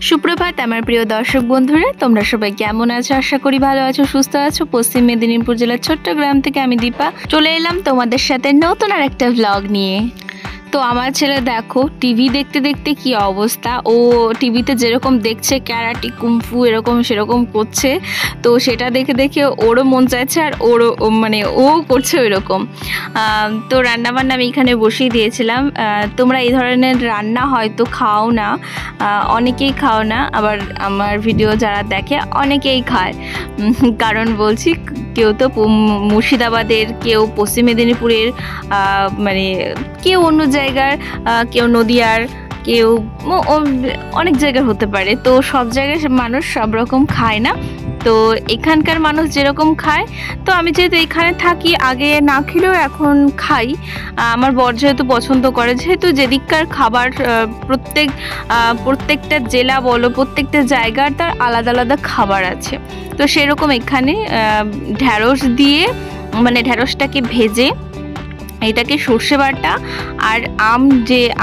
সুপ্রভাত আমার প্রিয় দর্শক বন্ধুরা, তোমরা সবাই কেমন আছো? আশা করি ভালো আছো, সুস্থ আছো। পশ্চিম মেদিনীপুর জেলার ছোট্ট গ্রাম থেকে আমি দীপা চলে এলাম তোমাদের সাথে নতুন আর একটা ব্লগ নিয়ে। তো আমার ছেলে দেখো টিভি দেখতে দেখতে কি অবস্থা, ও টিভিতে যেরকম দেখছে ক্যারাটি কুমফু এরকম সেরকম করছে, তো সেটা দেখে দেখে ওরও মন চাইছে আর ওরও ও করছে ওই রকম। তো রান্নাবান্না আমি এখানে বসিয়ে দিয়েছিলাম। তোমরা এই ধরনের রান্না হয়তো খাও না, অনেকেই খাও না, আবার আমার ভিডিও যারা দেখে অনেকেই খায়। কারণ বলছি, কেউ তো মুর্শিদাবাদের, কেউ পশ্চিম মেদিনীপুরের, কেউ অন্য জায়গার, কেউ নদিয়ার, কেউ অনেক জায়গার হতে পারে। তো সব জায়গায় মানুষ সব রকম খায় না, তো এখানকার মানুষ যেরকম খায়, তো আমি যেহেতু এখানে থাকি, আগে না খেলেও এখন খাই। আমার বর যেহেতু পছন্দ করে, যেহেতু যেদিককার খাবার প্রত্যেকটা জেলা বলো, প্রত্যেকটা জায়গার তার আলাদা আলাদা খাবার আছে। তো সেরকম এখানে ঢ্যাঁড়স দিয়ে, ঢ্যাঁড়সটাকে ভেজে, এটাকে সর্ষে বাটা আর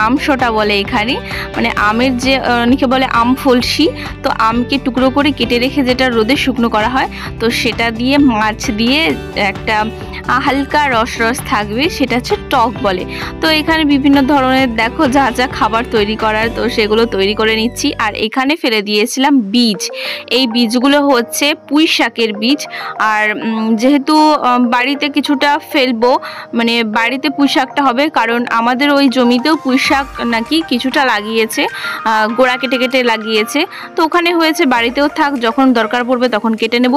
আমশোটা বলে এখানে, আমের যে অনেকে বলে আম ফলসি, তো আমকে টুকরো করে কেটে রেখে যেটা রোদে শুকনো করা হয়, তো সেটা দিয়ে মাছ দিয়ে একটা হালকা রস থাকবে, সেটা হচ্ছে টক বলে। তো এখানে বিভিন্ন ধরনের দেখো যা যা খাবার তৈরি করার, তো সেগুলো তৈরি করে নিচ্ছি। আর এখানে ফেলে দিয়েছিলাম বীজ, এই বীজগুলো হচ্ছে পুঁই শাকের বীজ। আর যেহেতু বাড়িতে কিছুটা ফেলবো, বাড়িতে পুঁই শাকটা হবে, কারণ আমাদের ওই জমিতেও পুঁই শাক নাকি কিছুটা লাগিয়েছে, গোড়া কেটে কেটে লাগিয়েছে, তো ওখানে হয়েছে বাড়িতেও থাক, যখন দরকার পড়বে তখন কেটে নেব।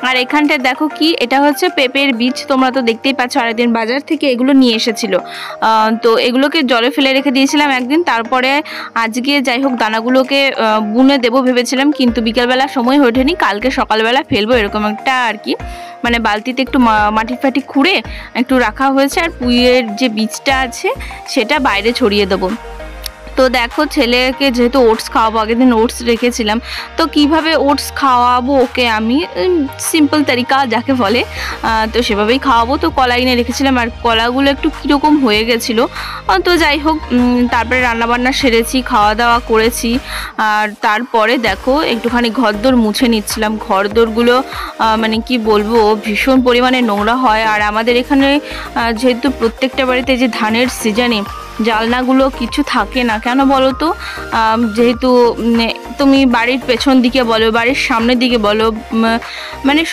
আর এখানটায় দেখো কি, এটা হচ্ছে পেঁপের বীজ, তোমরা তো দেখতেই পাচ্ছ। আরেকদিন বাজার থেকে এগুলো নিয়ে এসেছিল, তো এগুলোকে জলে ফেলে রেখে দিয়েছিলাম একদিন, তারপরে আজকে যাই হোক দানাগুলোকে বুনে দেবো ভেবেছিলাম, কিন্তু বিকেলবেলা সময় ওঠেনি, কালকে সকালবেলা ফেলবো এরকম একটা আর কি। বালতিতে একটু মাটি ফাটি খুঁড়ে একটু রাখা হয়েছে, আর পুঁইয়ের যে বীজটা আছে সেটা বাইরে ছড়িয়ে দেবো। তো দেখো ছেলেকে যেহেতু ওটস খাওয়াবো, আগের দিন ওটস রেখেছিলাম, তো কিভাবে ওটস খাওয়াবো ওকে আমি, সিম্পল তরিকা যাকে বলে, তো সেভাবেই খাওয়াবো। তো কলা এনে রেখেছিলাম, আর কলাগুলো একটু কীরকম হয়ে গেছিলো, তো যাই হোক তারপরে রান্নাবান্না সেরেছি, খাওয়া দাওয়া করেছি। আর তারপরে দেখো একটুখানি ঘরদোর মুছে নিচ্ছিলাম। ঘরদোরগুলো কি বলবো, ভীষণ পরিমাণে নোংরা হয়। আর আমাদের এখানে যেহেতু প্রত্যেকটা বাড়িতে যে ধানের সিজনে জালনাগুলো কিছু থাকে না, কেন বলো তো, যেহেতু তুমি বাড়ির পেছন দিকে বলো, বাড়ির সামনের দিকে বলো,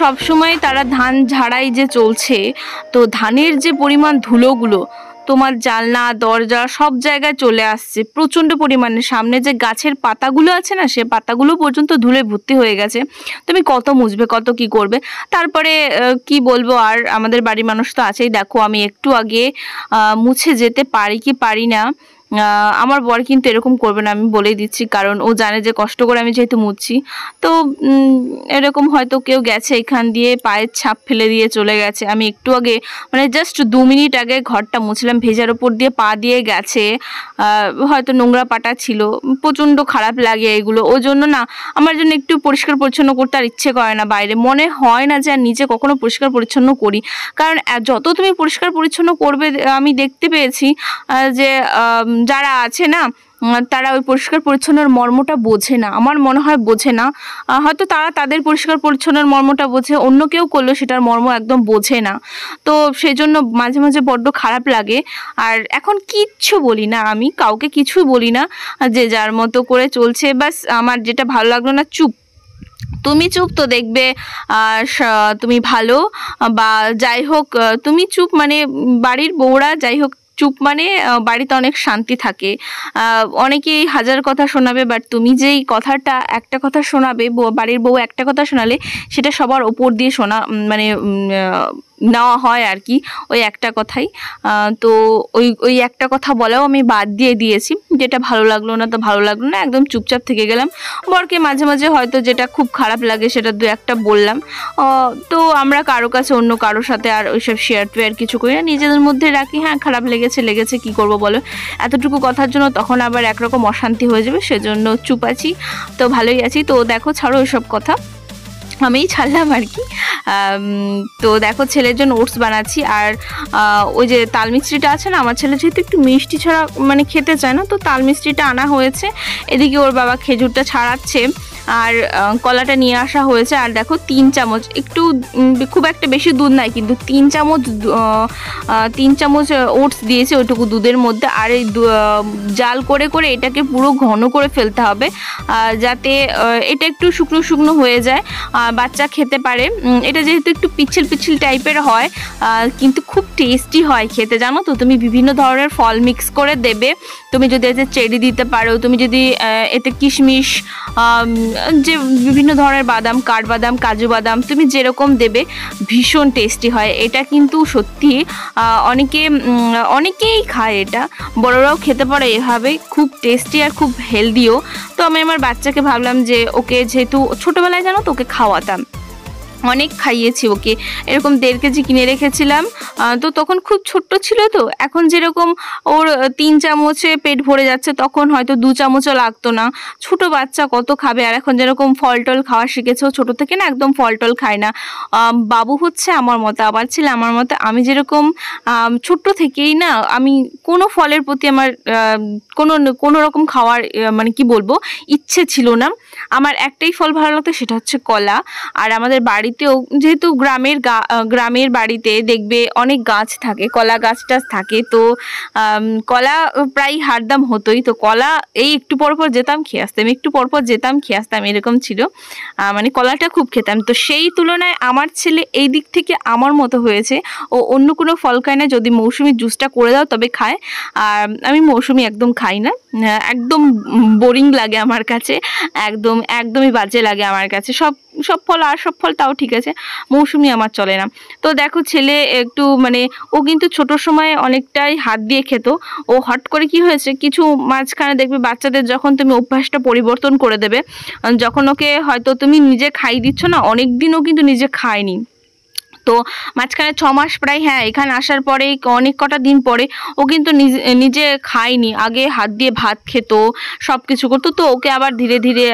সব সময় তারা ধান ঝাড়াই যে চলছে, তো ধানের যে পরিমাণ ধুলোগুলো তোমার জালনা দরজা সব জায়গায় চলে আসছে প্রচণ্ড পরিমাণে। সামনে যে গাছের পাতাগুলো আছে না, সে পাতাগুলো পর্যন্ত ধুলে ভর্তি হয়ে গেছে। তুমি কত মুছবে, কত কি করবে। তারপরে কি বলবো, আর আমাদের বাড়ির মানুষ তো আছেই। দেখো আমি একটু আগে মুছে যেতে পারি কি পারি না, আমার বর কিন্তু এরকম করবে না, আমি বলেই দিচ্ছি, কারণ ও জানে যে কষ্ট করে আমি যেহেতু মুছছি। তো এরকম হয়তো কেউ গেছে এখান দিয়ে, পায়ের ছাপ ফেলে দিয়ে চলে গেছে। আমি একটু আগে জাস্ট 2 মিনিট আগে ঘরটা মুছলাম, ভেজার ওপর দিয়ে পা দিয়ে গেছে, হয়তো নোংরা পাটা ছিল। প্রচণ্ড খারাপ লাগে এগুলো, ওই জন্য না আমার জন্য একটু পরিষ্কার পরিচ্ছন্ন করতে আর ইচ্ছে করে না। বাইরে মনে হয় না যে আর নিচে কখনো পরিষ্কার পরিচ্ছন্ন করি, কারণ যত তুমি পরিষ্কার পরিচ্ছন্ন করবে, আমি দেখতে পেয়েছি যে যারা আছে না, তারা ওই পরিষ্কার পরিচ্ছন্নর মর্মটা বোঝে না, আমার মনে হয় বোঝে না। হয়তো তারা তাদের পরিষ্কার পরিচ্ছন্নর মর্মটা বোঝে, অন্য কেউ করলেও সেটার মর্ম একদম বোঝে না। তো সেই জন্য মাঝে মাঝে বড্ড খারাপ লাগে। আর এখন কিচ্ছু বলি না, আমি কাউকে কিছুই বলি না, যে যার মতো করে চলছে, বাস আমার যেটা ভালো লাগলো না, চুপ। তুমি চুপ তো দেখবে তুমি ভালো, বা যাই হোক তুমি চুপ, বাড়ির বউরা যাই হোক চুপ, বাড়িতে অনেক শান্তি থাকে। অনেকেই হাজার কথা শোনাবে, বাট তুমি যেই কথাটা একটা কথা শোনাবে, বাড়ির বউ একটা কথা শোনালে সেটা সবার ওপর দিয়ে শোনা নেওয়া হয় আর কি, ওই একটা কথাই। তো ওই একটা কথা বলাও আমি বাদ দিয়ে দিয়েছি, যেটা ভালো লাগলো না তো ভালো লাগলো না, একদম চুপচাপ থেকে গেলাম। বরকে মাঝে মাঝে হয়তো যেটা খুব খারাপ লাগে সেটা 2-1টা বললাম। তো আমরা কারো কাছে অন্য কারোর সাথে আর ওইসব শেয়ার টেয়ার কিছু করি না, নিজেদের মধ্যে রাখি। হ্যাঁ খারাপ লেগেছে কি করব বলো, এতটুকু কথার জন্য তখন আবার একরকম অশান্তি হয়ে যাবে, সেজন্য চুপ আছি। তো ভালোই আছি। তো দেখো ছাড়ো ওইসব কথা। আমিই ছাড়লাম আর কি। তো দেখো ছেলের জন্য ওটস বানাচ্ছি। আর ওই যে তাল মিষ্টিটা আছে না, আমার ছেলে যেহেতু একটু মিষ্টি ছাড়া মানে খেতে চায় না, তো তাল মিষ্টিটা আনা হয়েছে। এদিকে ওর বাবা খেজুরটা ছাড়াচ্ছে আর কলাটা নিয়ে আসা হয়েছে। আর দেখো 3 চামচ, একটু খুব একটা বেশি দুধ নাই, কিন্তু 3 চামচ ওটস দিয়েছে ওইটুকু দুধের মধ্যে। আর এই জাল করে করে এটাকে পুরো ঘন করে ফেলতে হবে, যাতে এটা একটু শুকনো শুকনো হয়ে যায়, বাচ্চা খেতে পারে। এটা যেহেতু একটু পিচ্ছিল পিচ্ছিল টাইপের হয়, কিন্তু খুব টেস্টি হয় খেতে, জানো তো। তুমি বিভিন্ন ধরনের ফল মিক্স করে দেবে, তুমি যদি এতে চেরি দিতে পারো, তুমি যদি এতে কিশমিশ, যে বিভিন্ন ধরনের বাদাম, কাঠবাদাম, কাজু বাদাম তুমি যেরকম দেবে, ভীষণ টেস্টি হয় এটা। কিন্তু সত্যি অনেকেই খায় এটা, বড়রাও খেতে পারে এভাবে, খুব টেস্টি আর খুব হেলদিও। তো আমি আমার বাচ্চাকে ভাবলাম যে ওকে যেহেতু ছোটোবেলায় জানো তো ওকে খাওয়াতাম, অনেক খাইয়েছি ওকে, এরকম 1.5 কেজি কিনে রেখেছিলাম। তো তখন খুব ছোট্ট ছিল, তো এখন যেরকম ওর 3 চামচে পেট ভরে যাচ্ছে, তখন হয়তো 2 চামচও লাগতো না। ছোট বাচ্চা কত খাবে। আর এখন যেরকম ফল টল খাওয়া শিখেছে, ও ছোটো থেকে না একদম ফল টল খায় না। বাবু হচ্ছে আমার মতো, আবার ছেলে আমার মতো। আমি যেরকম ছোট্ট থেকেই না, আমি কোনো ফলের প্রতি আমার কোনো রকম খাওয়ার মানে কি বলবো ইচ্ছে ছিল না। আমার একটাই ফল ভালো লাগতো, সেটা হচ্ছে কলা। আর আমাদের বাড়িতেও যেহেতু গ্রামের বাড়িতে দেখবে অনেক গাছ থাকে, কলা গাছ টাছ থাকে, তো কলা প্রায় হারদাম হতোই। তো কলা এই একটু পরপর যেতাম খেয়ে আসতাম, একটু পরপর যেতাম খেয়ে আসতাম, এরকম ছিল। মানে কলাটা খুব খেতাম। তো সেই তুলনায় আমার ছেলে এই দিক থেকে আমার মতো হয়েছে, ও অন্য কোনো ফল খায় না, যদি মৌসুমি জুসটা করে দাও তবে খায়। আর আমি মৌসুমি একদম খাই না, একদম বোরিং লাগে আমার কাছে, একদমই বাজে লাগে আমার কাছে। সব ফল, আর সব ফল তাও ঠিক আছে, মৌসুমি আমার চলে না। তো দেখো ছেলে একটু মানে ও কিন্তু ছোট সময় অনেকটাই হাত দিয়ে খেত। ও হট করে কি হয়েছে, কিছু মাঝখানে দেখবে বাচ্চাদের যখন তুমি অভ্যাসটা পরিবর্তন করে দেবে, যখন ওকে হয়তো তুমি নিজে খাইয়ে দিচ্ছ না, অনেক দিন ও কিন্তু নিজে খায়নি। তো মাঝখানে 6 মাস প্রায়, হ্যাঁ, এখানে আসার পরে অনেক কটা দিন পরে ও কিন্তু নিজে খায়নি। আগে হাত দিয়ে ভাত খেত, সব কিছু করতো। তো ওকে আবার ধীরে ধীরে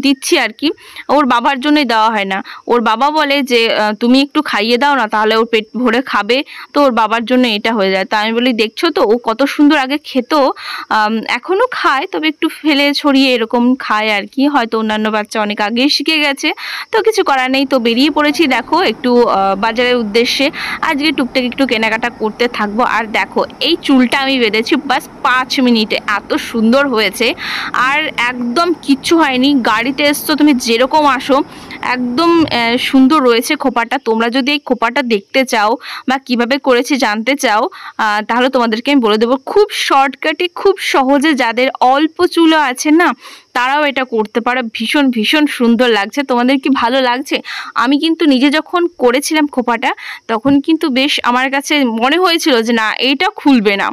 দিচ্ছি আর কি, ওর বাবার জন্যই দেওয়া হয় না। ওর বাবা বলে যে তুমি একটু খাইয়ে দাও না, তাহলে ওর পেট ভরে খাবে। তো ওর বাবার জন্য এটা হয়ে যায়। তো আমি বলি দেখছো তো ও কত সুন্দর আগে খেত, এখনও খায়, তবে একটু ফেলে ছড়িয়ে এরকম খায় আর কি। হয়তো অন্যান্য বাচ্চা অনেক আগেই শিখে গেছে, তো কিছু করার নেই। তো বেরিয়ে পড়েছি দেখো একটু বাজারের উদ্দেশ্যে, আজকে টুকটাক একটু কেনাকাটা করতে থাকবো। আর দেখো এই চুলটা আমি বেঁধেছি বাস 5 মিনিটে, এত সুন্দর হয়েছে। আর একদম কিচ্ছু হয়নি, গাড়িতে এসছো তুমি যেরকম আসো একদম সুন্দর রয়েছে খোপাটা। তোমরা যদি এই খোপাটা দেখতে চাও বা কিভাবে করেছি জানতে চাও, তাহলে তোমাদেরকে আমি বলে দেবো, খুব শর্টকাটে, খুব সহজে, যাদের অল্প চুলও আছে না তারাও এটা করতে পারো। ভীষণ ভীষণ সুন্দর লাগছে। তোমাদের কি ভালো লাগছে? আমি কিন্তু নিজে যখন করেছিলাম খোপাটা, তখন কিন্তু বেশ আমার কাছে মনে হয়েছিল যে না, এইটা খুলবে না।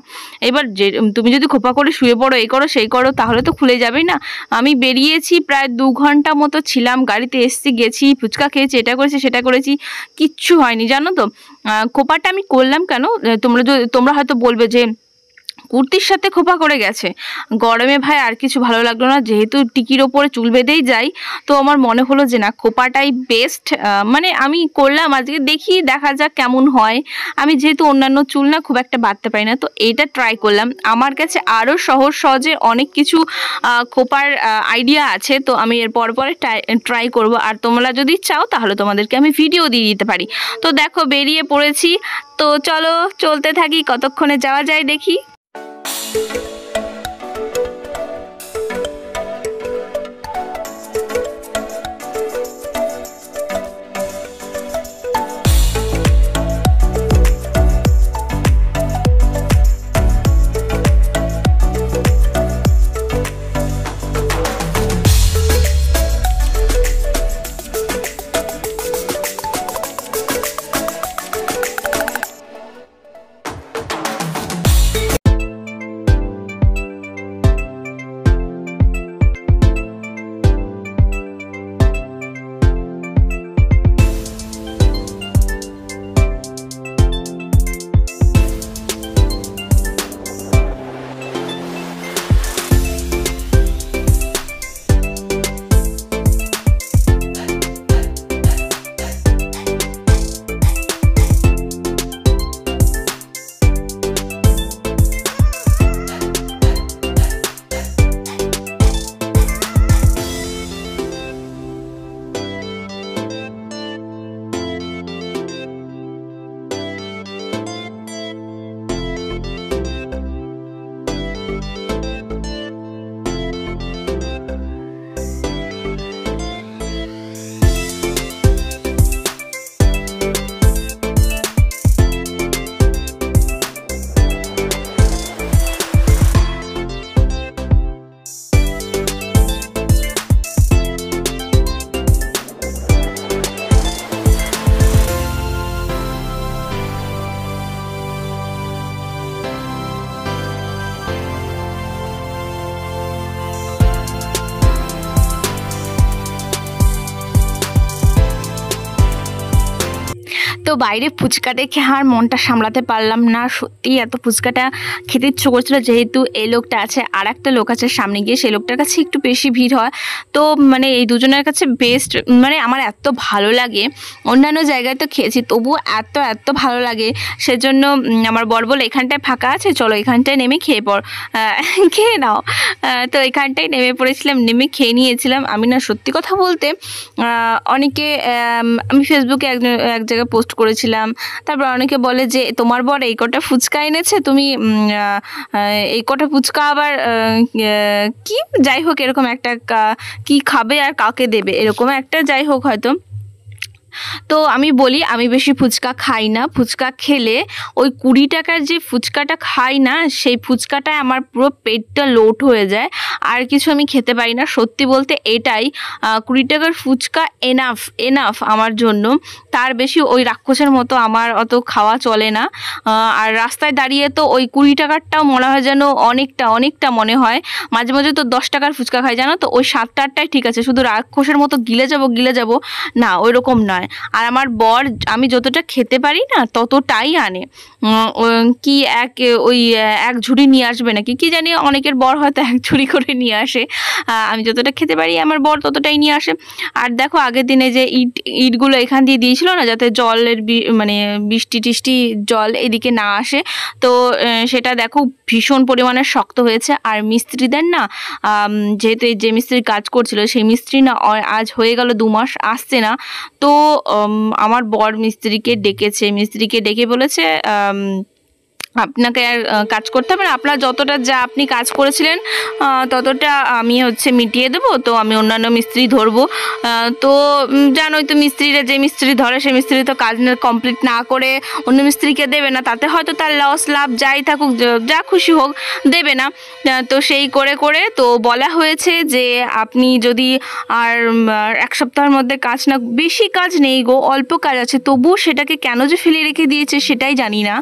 এবার যে তুমি যদি খোপা করে শুয়ে পড়ো, এই করো সেই করো, তাহলে তো খুলে যাবেই না। আমি বেরিয়েছি, প্রায় 2 ঘন্টা মতো ছিলাম, গাড়িতে এসছি, গেছি, ফুচকা খেয়েছি, এটা করেছি সেটা করেছি, কিচ্ছু হয়নি জানো তো। খোপাটা আমি করলাম কেন, তোমরা হয়তো বলবে যে কুর্তির সাথে খোপা করে গেছে, গরমে ভাই আর কিছু ভালো লাগলো না, যেহেতু টিকির ওপরে চুল বেঁধেই যাই, তো আমার মনে হলো যে না, খোপাটাই বেস্ট। মানে আমি করলাম আজকে, দেখা যাক কেমন হয়। আমি যেহেতু অন্যান্য চুল না খুব একটা বাঁধতে পারি না, তো এটা ট্রাই করলাম। আমার কাছে আরও সহজে অনেক কিছু খোপার আইডিয়া আছে, তো আমি এর পরে ট্রাই করব। আর তোমরা যদি চাও তাহলে তোমাদেরকে আমি ভিডিও দিয়ে দিতে পারি। তো দেখো বেরিয়ে পড়েছি, তো চলো চলতে থাকি, কতক্ষণে যাওয়া যায় দেখি। তো বাইরে ফুচকা দেখে আর মনটা সামলাতে পারলাম না, সত্যি এত ফুচকাটা খেতে ইচ্ছে করছিল। যেহেতু এই লোকটা আছে, আর একটা লোক আছে সামনে গিয়ে, সেই লোকটার কাছে একটু বেশি ভিড় হয়। তো মানে এই দুজনের কাছে বেস্ট, মানে আমার এত ভালো লাগে। অন্যান্য জায়গায় তো খেয়েছি, তবুও এত ভালো লাগে। সেজন্য আমার বর বলে এখানটায় ফাঁকা আছে, চলো এখানটায় নেমে খেয়ে খেয়ে নাও। তো এখানটায় নেমে পড়েছিলাম, নেমে খেয়ে নিয়েছিলাম। আমি না সত্যি কথা বলতে অনেকে, আমি ফেসবুকে এক জায়গায় পোস্ট করেছিলাম, তারপর অনেকে বলে যে তোমার বর এই কটা ফুচকা এনেছে, তুমি এই কটা ফুচকা আবার কি যাই হোক এরকম একটা কি খাবে আর কাকে দেবে, এরকম একটা যাই হোক হয়তো। তো আমি বলি আমি বেশি ফুচকা খাই না, ফুচকা খেলে ওই 20 টাকার যে ফুচকাটা খাই না, সেই ফুচকাটায় আমার পুরো পেটটা লোড হয়ে যায়, আর কিছু আমি খেতে পারি না। সত্যি বলতে এটাই, 20 টাকার ফুচকা এনাফ আমার জন্য, তার বেশি ওই রাক্ষসের মতো আমার অত খাওয়া চলে না। আর রাস্তায় দাঁড়িয়ে তো ওই 20 টাকারটাও মনে হয় যেন অনেকটা মনে হয়। মাঝে মাঝে তো 10 টাকার ফুচকা খাই জানো তো, ওই 7-8টাই ঠিক আছে, শুধু রাক্ষসের মতো গিলে যাব না, ওই রকম নয়। আর আমার বর আমি যতটা খেতে পারি না ততটাই আনে, কি এক ঝুড়ি নিয়ে আসবে নাকি কি জানি, অনেকের বর হয়তো 1 ঝুড়ি করে নিয়ে আসে, আমি যতটা খেতে পারি আমার বর ততটাই নিয়ে আসে। আর দেখো আগের দিনে যে ইটগুলো এখান দিয়ে দিয়েছিল না, যাতে জলের মানে বৃষ্টি টিষ্টি জল এদিকে না আসে, তো সেটা দেখো ভীষণ পরিমাণে শক্ত হয়েছে। আর মিস্ত্রিদের না, যেহেতু যে মিস্ত্রি কাজ করছিল সেই মিস্ত্রি না আজ হয়ে গেল 2 মাস আসছে না। তো আমার বর মিস্ত্রিকে ডেকে বলেছে আপনাকে আর কাজ করতে হবে না, আপনার যতটা যা আপনি কাজ করেছিলেন ততটা আমি মিটিয়ে দেবো, তো আমি অন্যান্য মিস্ত্রি ধরবো। তো জানোই তো মিস্ত্রিরা যে মিস্ত্রি ধরে সেই মিস্ত্রি তো কাজ কমপ্লিট না করে অন্য মিস্ত্রিকে দেবে না, তাতে হয়তো তার লাভ যাই থাকুক, যা খুশি হোক, দেবে না। তো সেই করে তো বলা হয়েছে যে আপনি যদি আর 1 সপ্তাহের মধ্যে কাজ না, বেশি কাজ নেই গো, অল্প কাজ আছে, তবুও সেটাকে কেন যে ফেলে রেখে দিয়েছে সেটাই জানি না।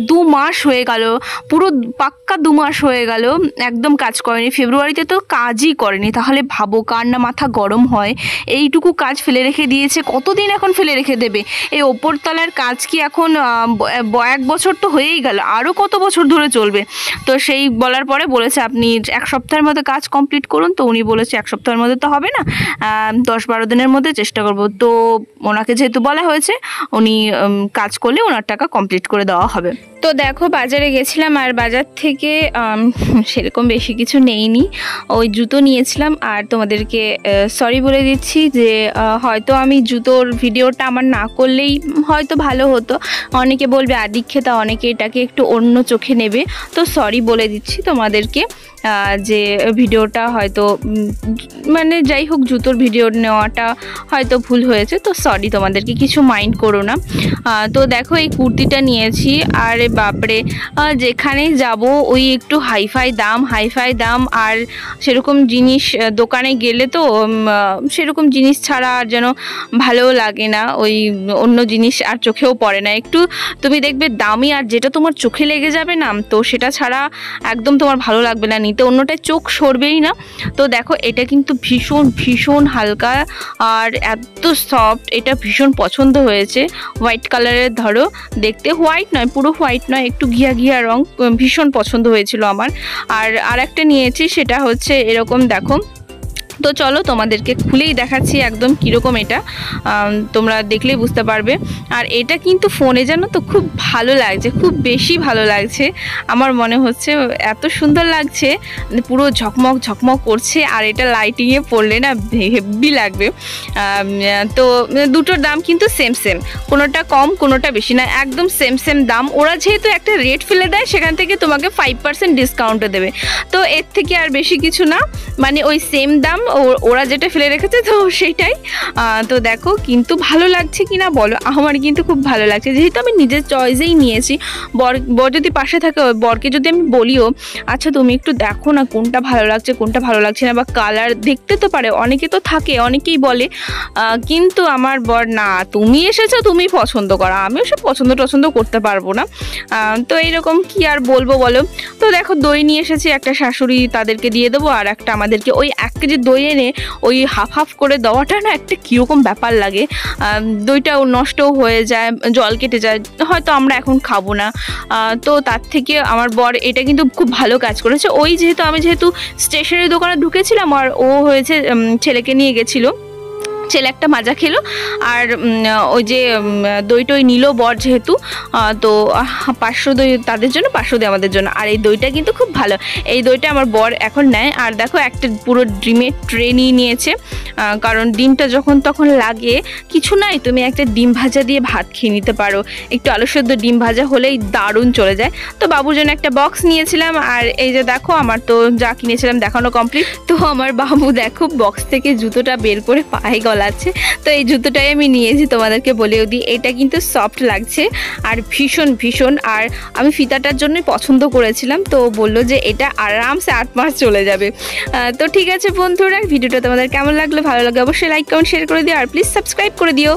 2 মাস হয়ে গেল, পুরো পাক্কা 2 মাস হয়ে গেল একদম কাজ করেনি। ফেব্রুয়ারিতে তো কাজই করেনি, তাহলে ভাবো কার না মাথা গরম হয়। এইটুকু কাজ ফেলে রেখে দিয়েছে, কতদিন এখন ফেলে রেখে দেবে? এই ওপরতলার কাজ কি এখন 1 বছর তো হয়েই গেল, আরও কত বছর ধরে চলবে? তো সেই বলার পরে বলেছে আপনি 1 সপ্তাহের মধ্যে কাজ কমপ্লিট করুন। তো উনি বলেছে 1 সপ্তাহের মধ্যে তো হবে না, 10-12 দিনের মধ্যে চেষ্টা করব। তো ওনাকে যেহেতু বলা হয়েছে, উনি কাজ করলে ওনার টাকা কমপ্লিট করে দেওয়া হবে। তো দেখো বাজারে গেছিলাম, আর বাজার থেকে সেরকম বেশি কিছু নেইনি, ওই জুতো নিয়েছিলাম। আর তোমাদেরকে সরি বলে দিচ্ছি যে হয়তো আমি জুতোর ভিডিওটা আমার না করলেই হয়তো ভালো হতো, অনেকে বলবে আদিক্ষেতা, অনেকে এটাকে একটু অন্য চোখে নেবে। তো সরি বলে দিচ্ছি তোমাদেরকে যে ভিডিওটা হয়তো মানে যাই হোক জুতোর ভিডিও নেওয়াটা হয়তো ভুল হয়েছে, তো সরি, তোমাদেরকে কিছু মাইন্ড করো না। তো দেখো এই কুর্তিটা নিয়েছি, আরে বাপরে যেখানেই যাব ওই একটু হাইফাই দাম, আর সেরকম জিনিস দোকানে গেলে তো সেরকম জিনিস ছাড়া আর যেন ভালোও লাগে না, ওই অন্য জিনিস আর চোখেও পড়ে না। একটু তুমি দেখবে দামি আর যেটা তোমার চোখে লেগে যাবে না, তো সেটা ছাড়া একদম তোমার ভালো লাগবে না, নিতে অন্যটায় চোখ সরবেই না। তো দেখো এটা কিন্তু ভীষণ হালকা আর এত সফট, এটা ভীষণ পছন্দ হয়েছে। হোয়াইট কালারের, ধরো দেখতে হোয়াইট নয়, পুরো হোয়াইট নয়, একটু ঘিয়া রং, ভীষণ পছন্দ হয়েছিল আমার। আর একটা নিয়েছি, সেটা হচ্ছে এরকম দেখো তো চলো তোমাদেরকে খুলেই দেখাচ্ছি একদম কীরকম এটা, তোমরা দেখলেই বুঝতে পারবে। আর এটা কিন্তু ফোনে জানো তো খুব ভালো লাগছে, খুব বেশি ভালো লাগছে। আমার মনে হচ্ছে এত সুন্দর লাগছে, পুরো ঝকমক ঝকমক করছে। আর এটা লাইটিংয়ে পড়লে না হেভি লাগবে। তো দুটোর দাম কিন্তু সেম সেম, কোনোটা কম কোনোটা বেশি না, একদম সেম সেম দাম। ওরা যেহেতু একটা রেট ফেলে দেয়, সেখান থেকে তোমাকে 5% ডিসকাউন্টে দেবে। তো এর থেকে আর বেশি কিছু না, মানে ওই সেম দাম, ওরা যেটা ফেলে রেখেছে তো সেইটাই। তো দেখো কিন্তু ভালো লাগছে কি না বলো, আমার কিন্তু খুব ভালো লাগছে, যেহেতু আমি নিজের চয়েসেই নিয়েছি। বর যদি পাশে থাকে, বরকে যদি আমি বলিও আচ্ছা তুমি একটু দেখো না কোনটা ভালো লাগছে কোনটা ভালো লাগছে না, বা কালার দেখতে তো পারে, অনেকে তো থাকে, অনেকেই বলে, কিন্তু আমার বর না, তুমি এসেছো তুমি পছন্দ করো, আমিও সব পছন্দ করতে পারবো না। তো এইরকম কি আর বলবো বলো। তো দেখো দই নিয়ে এসেছি, একটা শাশুড়ি তাদেরকে দিয়ে দেবো, আর একটা আমাদেরকে। ওই 1 কেজি দই এনে ওই হাফ হাফ করে দেওয়াটা না একটা কীরকম ব্যাপার লাগে, দইটাও নষ্টও হয়ে যায়, জল কেটে যায়, হয়তো আমরা এখন খাবো না। তো তার থেকে আমার বর এটা কিন্তু খুব ভালো কাজ করেছে। ওই আমি যেহেতু স্টেশনারি দোকানে ঢুকেছিলাম, আর ও হয়েছে ছেলেকে নিয়ে গেছিলো, ছেলে একটা মাজা খেলো, আর ওই যে দই টই নিল বর যেহেতু, তো 500 দই তাদের জন্য, 500 দই আমাদের জন্য। আর এই দইটা কিন্তু খুব ভালো, এই দইটা আমার বর এখন নেয়। আর দেখো একটা পুরো ডিমের ট্রে নিয়ে নিয়েছে, কারণ ডিমটা যখন তখন লাগে, কিছু নাই তুমি একটা ডিম ভাজা দিয়ে ভাত খেয়ে নিতে পারো, একটু আলু সেদ্ধ ডিম ভাজা হলেই দারুণ চলে যায়। তো বাবুর জন্য একটা বক্স নিয়েছিলাম। আর এই যে দেখো আমার তো যা কিনেছিলাম দেখানো কমপ্লিট। তো আমার বাবু দেখো বক্স থেকে জুতোটা বের করে পায়ে গলাচ্ছে, তো এই জুতোটাই আমি নিয়েছি, তোমাদেরকে বলেও দিই, এটা কিন্তু সফট লাগছে আর ভীষণ ভীষণ। আর আমি ফিতাটার জন্যই পছন্দ করেছিলাম, তো বললো যে এটা আরামসে 8 মাস চলে যাবে। তো ঠিক আছে বন্ধুরা, ভিডিওটা তোমাদের কেমন লাগলো, ভালো লাগে অবশ্যই লাইক কমেন্ট শেয়ার করে দিও, আর প্লিজ সাবস্ক্রাইব করে দিও।